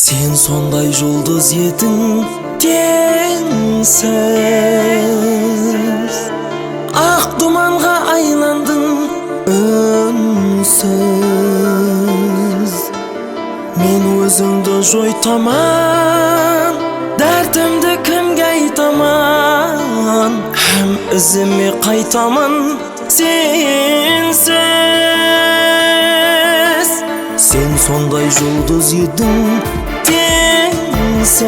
Sen sonday жұлдыз едің теңсіз, ақ думанға айландың үнсіз. Мен өзіңді жойтаман, дәртімді кімге айтаман, һәм ізіме қайтамын сенсіз. Sen sonday жұлдыз едің теңсіз,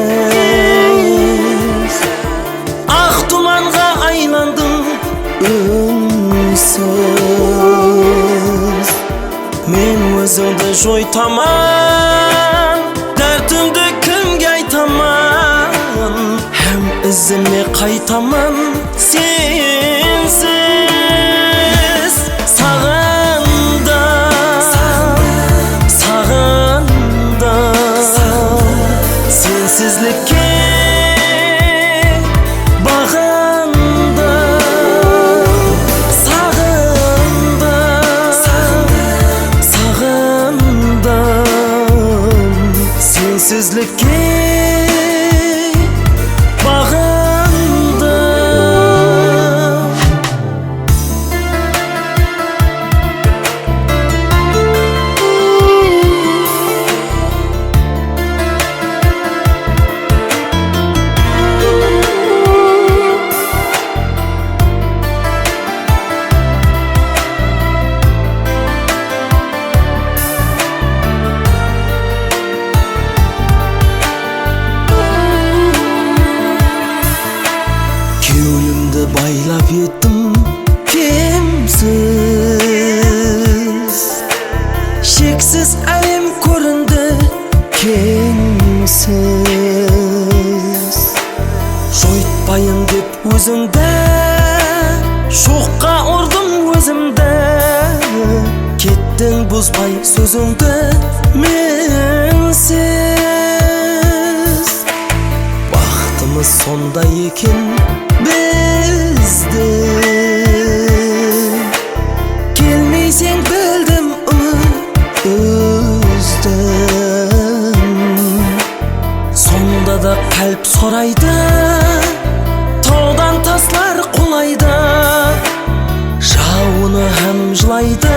ақ думанға айландың үнсіз. Мен өзіңді жойтаман, дәртімді кімге айтаман, һәм ізіме қайтамын сенсіз. Sensizlikке bağlandım, sağındım. Sensizlikke Köyümde байлап еттім кемсіз, шексіз әлем көрінді кеңсіз. Жойтпайын деп өзіңді, шоққа ұрдым өзімді, кеттің бұзбай сөзіңді менсіз. Бақытымыз сондай екен бізді, келмейсең білдім үздім. Сонда да қалып сұрайды, таудан таслар құлайды, жауыны һәм жылайды.